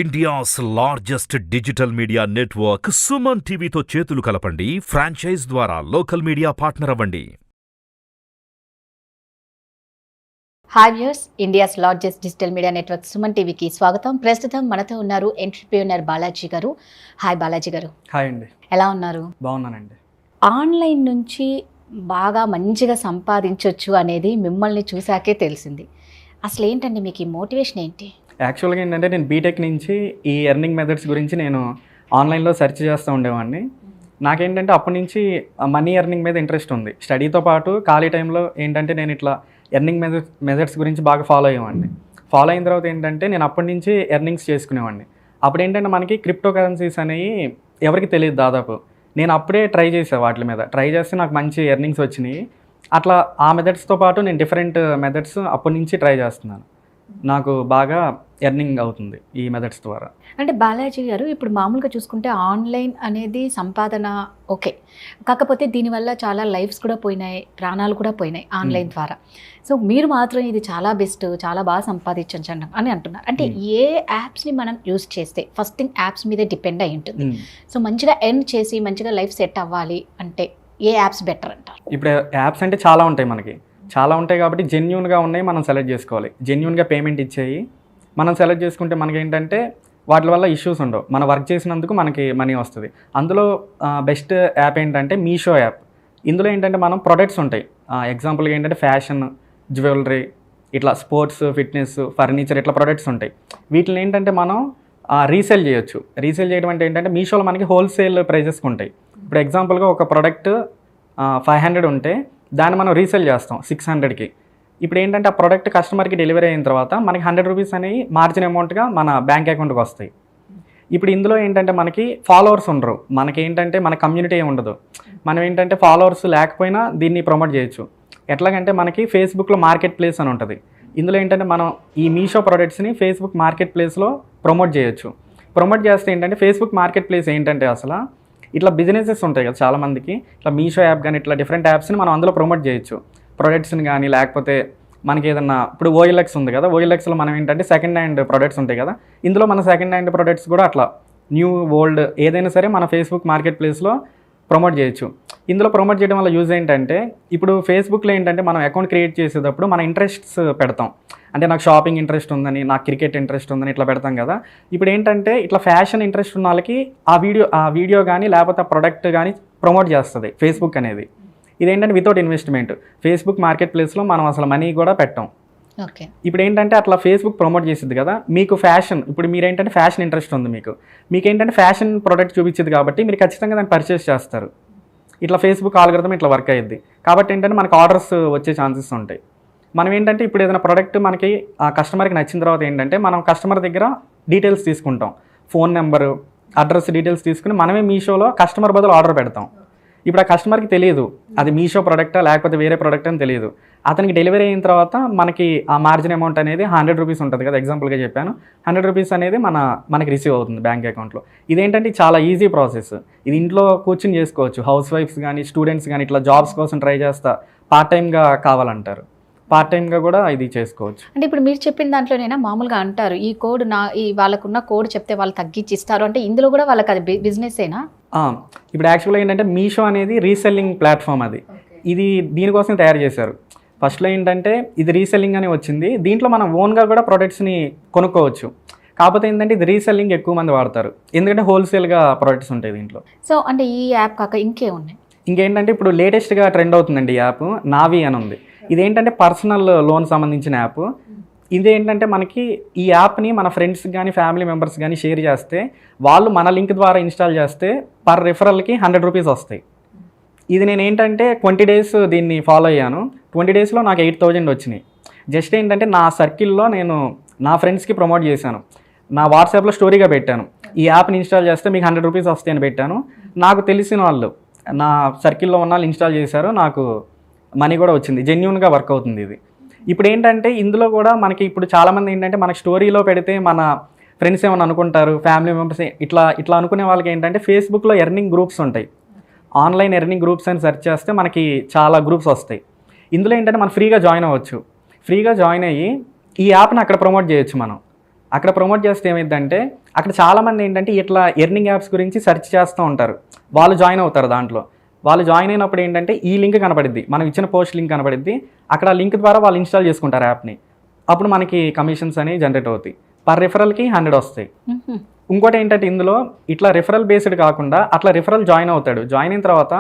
India's largest digital media network Suman టీవీతో చేతులు కలపండి. ఫ్రాంచైజ్ ద్వారా లోకల్ మీడియా పార్ట్నర్ అవ్వండి. Hi viewers, India's largest digital media network Suman టీవీకి స్వాగతం. ప్రస్తుతం మనతో ఉన్నారు ఎంటర్‌ప్రెన్యూర్ బాలాజీ గారు. హాయ్ బాలాజీ గారు. హాయ్ అండి. ఎలా ఉన్నారు? బాగున్నానండి. ఆన్లైన్ నుంచి బాగా మంచిగా సంపాదించవచ్చు అనేది మిమ్మల్ని చూసాకే తెలిసింది. అసలు ఏంటండి మీకు ఈ మోటివేషన్ ఏంటి? యాక్చువల్గా ఏంటంటే నేను బీటెక్ నుంచి ఈ ఎర్నింగ్ మెథడ్స్ గురించి నేను ఆన్లైన్లో సెర్చ్ చేస్తూ ఉండేవాడిని. నాకేంటంటే అప్పటి నుంచి మనీ ఎర్నింగ్ మీద ఇంట్రెస్ట్ ఉంది. స్టడీతో పాటు ఖాళీ టైంలో ఏంటంటే నేను ఇట్లా ఎర్నింగ్ మెథడ్స్ గురించి బాగా ఫాలో అయ్యేవాడిని. ఫాలో అయిన తర్వాత ఏంటంటే నేను అప్పటి నుంచి ఎర్నింగ్స్ చేసుకునేవాడిని. అప్పుడు ఏంటంటే మనకి క్రిప్టో కరెన్సీస్ అనేవి ఎవరికి తెలియదు దాదాపు. నేను అప్పుడే ట్రై చేసాను వాటి మీద. ట్రై చేస్తే నాకు మంచి ఎర్నింగ్స్ వచ్చినాయి. అట్లా ఆ మెథడ్స్తో పాటు నేను డిఫరెంట్ మెథడ్స్ అప్పటి నుంచి ట్రై చేస్తున్నాను. నాకు బాగా ఎర్నింగ్ అవుతుంది ఈ మెథడ్స్ ద్వారా. అంటే బాలాజీ గారు, ఇప్పుడు మామూలుగా చూసుకుంటే ఆన్లైన్ అనేది సంపాదన ఓకే, కాకపోతే దీనివల్ల చాలా లైఫ్స్ కూడా పోయినాయి, ప్రాణాలు కూడా పోయినాయి ఆన్లైన్ ద్వారా. సో మీరు మాత్రం ఇది చాలా బెస్ట్, చాలా బాగా సంపాదించచ్చు అని అంటున్నారు. అంటే ఏ యాప్స్ని మనం యూజ్ చేస్తే ఫస్ట్ థింగ్ యాప్స్ మీదే డిపెండ్ అయి ఉంటుంది. సో మంచిగా ఎర్న్ చేసి మంచిగా లైఫ్ సెట్ అవ్వాలి అంటే ఏ యాప్స్ బెటర్ అంటారు? ఇప్పుడు యాప్స్ అంటే చాలా ఉంటాయి, మనకి చాలా ఉంటాయి కాబట్టి జెన్యూన్గా ఉన్నాయి మనం సెలెక్ట్ చేసుకోవాలి. జెన్యూన్గా పేమెంట్ ఇచ్చేయి మనం సెలెక్ట్ చేసుకుంటే మనకి ఏంటంటే వాటి వల్ల ఇష్యూస్ ఉండవు. మన వర్క్ చేసినందుకు మనకి మనీ వస్తుంది. అందులో బెస్ట్ యాప్ ఏంటంటే మీషో యాప్. ఇందులో ఏంటంటే మనం ప్రొడక్ట్స్ ఉంటాయి. ఎగ్జాంపుల్గా ఏంటంటే ఫ్యాషన్, జ్యువెలరీ, ఇట్లా స్పోర్ట్స్, ఫిట్నెస్, ఫర్నిచర్, ఇట్లా ప్రొడక్ట్స్ ఉంటాయి. వీటిని ఏంటంటే మనం రీసేల్ చేయొచ్చు. రీసేల్ చేయడం అంటే ఏంటంటే మీషోలో మనకి హోల్సేల్ ప్రైజెస్కి ఉంటాయి. ఇప్పుడు ఎగ్జాంపుల్గా ఒక ప్రోడక్ట్ 500 ఉంటే దాన్ని మనం రీసేల్ చేస్తాం 600కి. ఇప్పుడు ఏంటంటే ఆ ప్రోడక్ట్ కస్టమర్కి డెలివరీ అయిన తర్వాత మనకి 100 రూపీస్ అనేవి మార్జిన్ అమౌంట్గా మన బ్యాంక్ అకౌంట్కి వస్తాయి. ఇప్పుడు ఇందులో ఏంటంటే మనకి ఫాలోవర్స్ ఉండరు, మనకి ఏంటంటే మన కమ్యూనిటీ ఏమి ఉండదు. మనం ఏంటంటే ఫాలోవర్స్ లేకపోయినా దీన్ని ప్రమోట్ చేయొచ్చు. ఎట్లాగంటే మనకి ఫేస్బుక్లో మార్కెట్ ప్లేస్ అని ఉంటుంది. ఇందులో ఏంటంటే మనం ఈ మీషో ప్రోడక్ట్స్ని ఫేస్బుక్ మార్కెట్ ప్లేస్లో ప్రమోట్ చేయొచ్చు. ప్రమోట్ చేస్తే ఏంటంటే ఫేస్బుక్ మార్కెట్ ప్లేస్ ఏంటంటే అసలు ఇట్లా బిజినెసెస్ ఉంటాయి కదా చాలామందికి, ఇట్లా మీషో యాప్ కానీ ఇట్లా డిఫరెంట్ యాప్స్ని మనం అందులో ప్రమోట్ చేయొచ్చు. ప్రొడక్ట్స్ని కానీ లేకపోతే మనకి ఏదన్నా ఇప్పుడు ఓఎల్ఎక్స్ ఉంది కదా, ఓఎల్ఎక్స్లో మనం ఏంటంటే సెకండ్ హ్యాండ్ ప్రొడక్ట్స్ ఉంటాయి కదా, ఇందులో మన సెకండ్ హ్యాండ్ ప్రొడక్ట్స్ కూడా అట్లా న్యూ ఓల్డ్ ఏదైనా సరే మన ఫేస్బుక్ మార్కెట్ ప్లేస్లో ప్రమోట్ చేయొచ్చు. ఇందులో ప్రమోట్ చేయడం వల్ల యూజ్ ఏంటంటే ఇప్పుడు ఫేస్బుక్లో ఏంటంటే మనం అకౌంట్ క్రియేట్ చేసేటప్పుడు మన ఇంట్రెస్ట్స్ పెడతాం. అంటే నాకు షాపింగ్ ఇంట్రెస్ట్ ఉందని, నాకు క్రికెట్ ఇంట్రెస్ట్ ఉందని ఇట్లా పెడతాం కదా. ఇప్పుడు ఏంటంటే ఇట్లా ఫ్యాషన్ ఇంట్రెస్ట్ ఉన్న వాళ్ళకి ఆ వీడియో కానీ లేకపోతే ఆ ప్రొడక్ట్ కానీ ప్రమోట్ చేస్తుంది ఫేస్బుక్ అనేది. ఇదేంటంటే వితౌట్ ఇన్వెస్ట్మెంట్ ఫేస్బుక్ మార్కెట్ ప్లేస్లో మనం అసలు మనీ కూడా పెట్టాం. ఓకే. ఇప్పుడు ఏంటంటే అట్లా ఫేస్బుక్ ప్రమోట్ చేసిద్ది కదా. మీకు ఫ్యాషన్, ఇప్పుడు మీరు ఏంటంటే ఫ్యాషన్ ఇంట్రెస్ట్ ఉంది, మీకు ఏంటంటే ఫ్యాషన్ ప్రోడక్ట్ చూపించింది కాబట్టి మీరు ఖచ్చితంగా దాన్ని పర్చేస్ చేస్తారు. ఇట్లా ఫేస్బుక్ ఆల్గోరిథం ఇట్లా వర్క్ అయ్యిద్ది కాబట్టి ఏంటంటే మనకు ఆర్డర్స్ వచ్చే ఛాన్సెస్ ఉంటాయి. మనం ఏంటంటే ఇప్పుడు ఏదైనా ప్రోడక్ట్ మనకి ఆ కస్టమర్కి నచ్చిన తర్వాత ఏంటంటే మనం కస్టమర్ దగ్గర డీటెయిల్స్ తీసుకుంటాం, ఫోన్ నెంబరు, అడ్రస్ డీటెయిల్స్ తీసుకుని మనమే మీషోలో కస్టమర్ బదులు ఆర్డర్ పెడతాం. ఇప్పుడు ఆ కస్టమర్కి తెలియదు అది మీషో ప్రోడక్టా లేకపోతే వేరే ప్రోడక్ట్ అని తెలియదు. అతనికి డెలివరీ అయిన తర్వాత మనకి ఆ మార్జిన్ అమౌంట్ అనేది 100 రూపీస్ ఉంటుంది కదా, ఎగ్జాంపుల్గా చెప్పాను. 100 రూపీస్ అనేది మనకి రిసీవ్ అవుతుంది బ్యాంక్ అకౌంట్లో. ఇదేంటంటే చాలా ఈజీ ప్రాసెస్. ఇది ఇంట్లో కూర్చొని చేసుకోవచ్చు. హౌస్ వైఫ్స్ కానీ స్టూడెంట్స్ కానీ ఇట్లా జాబ్స్ కోసం ట్రై చేస్తా పార్ట్ టైమ్గా కావాలంటారు, పార్ట్ టైమ్గా కూడా ఇది చేసుకోవచ్చు. అంటే ఇప్పుడు మీరు చెప్పిన దాంట్లోనైనా మామూలుగా అంటారు ఈ కోడ్ వాళ్ళకున్న కోడ్ చెప్తే వాళ్ళు తగ్గించి ఇస్తారు అంటే ఇందులో కూడా వాళ్ళకి అది బిజినెస్ ఏనా? ఇప్పుడు యాక్చువల్గా ఏంటంటే మీషో అనేది రీసెల్లింగ్ ప్లాట్ఫామ్. అది ఇది దీనికోసం తయారు చేశారు. ఫస్ట్లో ఏంటంటే ఇది రీసెల్లింగ్ అని వచ్చింది. దీంట్లో మనం ఓన్గా కూడా ప్రొడక్ట్స్ని కొనుక్కోవచ్చు. కాకపోతే ఏంటంటే ఇది రీసెల్లింగ్ ఎక్కువ మంది వాడతారు, ఎందుకంటే హోల్సేల్గా ప్రొడక్ట్స్ ఉంటాయి దీంట్లో. సో అంటే ఈ యాప్ కాక ఇంకే ఉన్నాయి? ఇంకేంటంటే ఇప్పుడు లేటెస్ట్గా ట్రెండ్ అవుతుందండి ఈ యాప్, నావి అని ఉంది. ఇదేంటంటే పర్సనల్ లోన్ సంబంధించిన యాప్. ఇదేంటంటే మనకి ఈ యాప్ని మన ఫ్రెండ్స్ కానీ ఫ్యామిలీ మెంబర్స్ కానీ షేర్ చేస్తే వాళ్ళు మన లింక్ ద్వారా ఇన్స్టాల్ చేస్తే పర్ రిఫరల్కి 100 రూపీస్ వస్తాయి. ఇది నేను ఏంటంటే 20 డేస్ దీన్ని ఫాలో అయ్యాను. 20 డేస్లో నాకు 8000 వచ్చినాయి. జస్ట్ ఏంటంటే నా సర్కిల్లో నేను నా ఫ్రెండ్స్కి ప్రమోట్ చేశాను, నా వాట్సాప్లో స్టోరీగా పెట్టాను, ఈ యాప్ని ఇన్స్టాల్ చేస్తే మీకు 100 రూపీస్ వస్తాయని పెట్టాను. నాకు తెలిసిన వాళ్ళు నా సర్కిల్లో ఉన్న వాళ్ళు ఇన్స్టాల్ చేశారు, నాకు మనీ కూడా వచ్చింది. జెన్యూన్గా వర్క్ అవుతుంది ఇది. ఇప్పుడు ఏంటంటే ఇందులో కూడా మనకి ఇప్పుడు చాలామంది ఏంటంటే మనకి స్టోరీలో పెడితే మన ఫ్రెండ్స్ ఏమైనా అనుకుంటారు, ఫ్యామిలీ మెంబర్స్ ఇట్లా అనుకునే వాళ్ళకి ఏంటంటే ఫేస్బుక్లో ఎర్నింగ్ గ్రూప్స్ ఉంటాయి. ఆన్లైన్ ఎర్నింగ్ గ్రూప్స్ అని సెర్చ్ చేస్తే మనకి చాలా గ్రూప్స్ వస్తాయి. ఇందులో ఏంటంటే మనం ఫ్రీగా జాయిన్ అవ్వచ్చు. ఫ్రీగా జాయిన్ అయ్యి ఈ యాప్ని అక్కడ ప్రమోట్ చేయొచ్చు మనం. అక్కడ ప్రమోట్ చేస్తే ఏమైందంటే అక్కడ చాలామంది ఏంటంటే ఇట్లా ఎర్నింగ్ యాప్స్ గురించి సెర్చ్ చేస్తూ ఉంటారు, వాళ్ళు జాయిన్ అవుతారు. దాంట్లో వాళ్ళు జాయిన్ అయినప్పుడు ఏంటంటే ఈ లింక్ కనపడిద్ది, మనం ఇచ్చిన పోస్ట్ లింక్ కనపడిద్ది, అక్కడ లింక్ ద్వారా వాళ్ళు ఇన్స్టాల్ చేసుకుంటారు యాప్ని. అప్పుడు మనకి కమిషన్స్ అనేవి జనరేట్ అవుతాయి. పర్ రిఫరల్కి 100 వస్తాయి. ఇంకోటి ఏంటంటే ఇందులో ఇట్లా రిఫరల్ బేస్డ్ కాకుండా అట్లా రిఫరల్ జాయిన్ అవుతాడు. జాయిన్ అయిన తర్వాత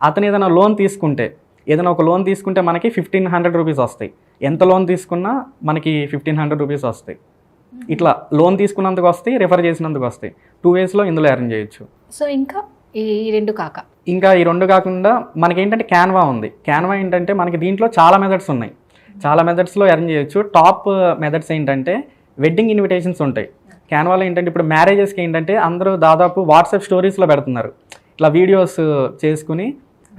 అతను ఏదైనా లోన్ తీసుకుంటే, ఏదైనా ఒక లోన్ తీసుకుంటే మనకి 1500 రూపీస్ వస్తాయి. ఎంత లోన్ తీసుకున్నా మనకి 1500 రూపీస్ వస్తాయి. ఇట్లా లోన్ తీసుకున్నందుకు వస్తాయి, రిఫర్ చేసినందుకు వస్తాయి. 2 వేస్లో ఇందులో ఎర్న్ చేయొచ్చు. సో ఇంకా ఈ 2 కాక ఇంకా ఈ 2 కాకుండా మనకి ఏంటంటే క్యాన్వా ఉంది. క్యాన్వా ఏంటంటే మనకి దీంట్లో చాలా మెథడ్స్ ఉన్నాయి, చాలా మెథడ్స్లో ఎర్న్ చేయొచ్చు. టాప్ మెథడ్స్ ఏంటంటే వెడ్డింగ్ ఇన్విటేషన్స్ ఉంటాయి. క్యాన్వాలో ఏంటంటే ఇప్పుడు మ్యారేజెస్కి ఏంటంటే అందరూ దాదాపు వాట్సాప్ స్టోరీస్లో పెడుతున్నారు, ఇట్లా వీడియోస్ చేసుకుని,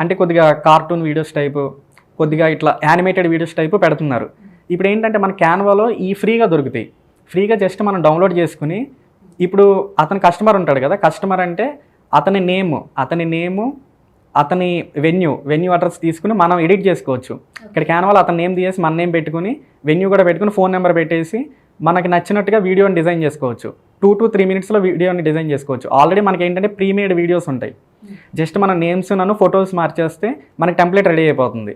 అంటే కొద్దిగా కార్టూన్ వీడియోస్ టైపు, కొద్దిగా ఇట్లా యానిమేటెడ్ వీడియోస్ టైపు పెడుతున్నారు. ఇప్పుడు ఏంటంటే మన క్యాన్వాలో ఈ ఫ్రీగా దొరుకుతాయి. ఫ్రీగా జస్ట్ మనం డౌన్లోడ్ చేసుకుని, ఇప్పుడు అతను కస్టమర్ ఉంటాడు కదా, కస్టమర్ అంటే అతని నేము, అతని వెన్యూ అడ్రస్ తీసుకుని మనం ఎడిట్ చేసుకోవచ్చు. ఇక్కడ క్యాన్వాలో అతని నేమ్ తీసేసి మన నేమ్ పెట్టుకుని, వెన్యూ కూడా పెట్టుకుని, ఫోన్ నెంబర్ పెట్టేసి మనకి నచ్చినట్టుగా వీడియోని డిజైన్ చేసుకోవచ్చు. 2 to 3 మినిట్స్లో వీడియోని డిజైన్ చేసుకోవచ్చు. ఆల్రెడీ మనకి ఏంటంటే ప్రీమేడ్ వీడియోస్ ఉంటాయి, జస్ట్ మన నేమ్స్ ఫొటోస్ మార్చేస్తే మనకి టెంప్లెట్ రెడీ అయిపోతుంది.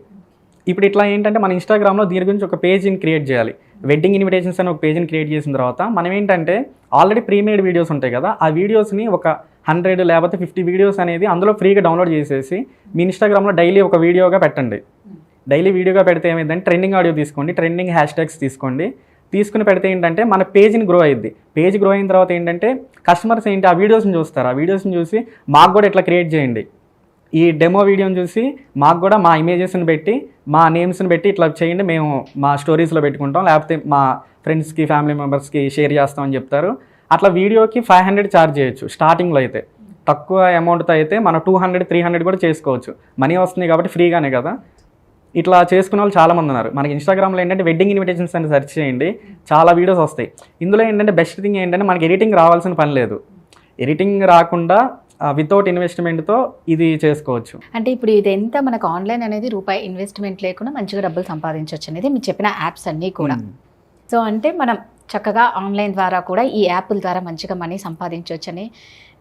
ఇప్పుడు ఇట్లా ఏంటంటే మన ఇన్స్టాగ్రామ్లో దీని గురించి ఒక పేజ్ని క్రియేట్ చేయాలి. వెడ్డింగ్ ఇన్విటేషన్స్ అని ఒక పేజ్ని క్రియేట్ చేసిన తర్వాత మనం ఏంటంటే ఆల్రెడీ ప్రీమేడ్ వీడియోస్ ఉంటాయి కదా, ఆ వీడియోస్ని ఒక 100 లేకపోతే 50 వీడియోస్ అనేది అందులో ఫ్రీగా డౌన్లోడ్ చేసేసి మీ ఇన్స్టాగ్రామ్లో డైలీ ఒక వీడియోగా పెట్టండి. డైలీ వీడియోగా పెడితే ఏమైందంటే ట్రెండింగ్ ఆడియో తీసుకోండి, ట్రెండింగ్ హ్యాష్ ట్యాగ్స్ తీసుకోండి, తీసుకుని పెడితే ఏంటంటే మన పేజ్ని గ్రో అయ్యిద్ది. పేజ్ గ్రో అయిన తర్వాత ఏంటంటే కస్టమర్స్ ఏంటి ఆ వీడియోస్ని చూస్తారు, ఆ వీడియోస్ని చూసి మాకు కూడా ఇట్లా క్రియేట్ చేయండి, ఈ డెమో వీడియోని చూసి మాకు కూడా మా ఇమేజెస్ని పెట్టి, మా నేమ్స్ని పెట్టి ఇట్లా చేయండి, మేము మా స్టోరీస్లో పెట్టుకుంటాం, లేకపోతే మా ఫ్రెండ్స్కి ఫ్యామిలీ మెంబర్స్కి షేర్ చేస్తామని చెప్తారు. అట్లా వీడియోకి 500 ఛార్జ్ చేయొచ్చు స్టార్టింగ్లో. అయితే తక్కువ అమౌంట్తో అయితే మనం 200, 300 కూడా చేసుకోవచ్చు. మనీ వస్తుంది కాబట్టి ఫ్రీగానే కదా. ఇట్లా చేసుకునే వాళ్ళు చాలామంది ఉన్నారు. మనకి ఇన్స్టాగ్రామ్లో ఏంటంటే వెడ్డింగ్ ఇన్విటేషన్స్ అని సెర్చ్ చేయండి, చాలా వీడియోస్ వస్తాయి. ఇందులో ఏంటంటే బెస్ట్ థింగ్ ఏంటంటే మనకి ఎడిటింగ్ రావాల్సిన పని లేదు. ఎడిటింగ్ రాకుండా వితౌట్ ఇన్వెస్ట్మెంట్తో ఇది చేసుకోవచ్చు. అంటే ఇప్పుడు ఇదంతా మనకు ఆన్లైన్ అనేది రూపాయి ఇన్వెస్ట్మెంట్ లేకుండా మంచిగా డబ్బులు సంపాదించవచ్చు అనేది మీరు చెప్పిన యాప్స్ అన్నీ కూడా. సో అంటే మనం చక్కగా ఆన్లైన్ ద్వారా కూడా ఈ యాప్ల ద్వారా మంచిగా మనీ సంపాదించవచ్చు అని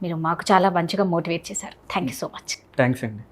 మీరు మాకు చాలా మంచిగా మోటివేట్ చేశారు. Thank you so much. Thanks అండి.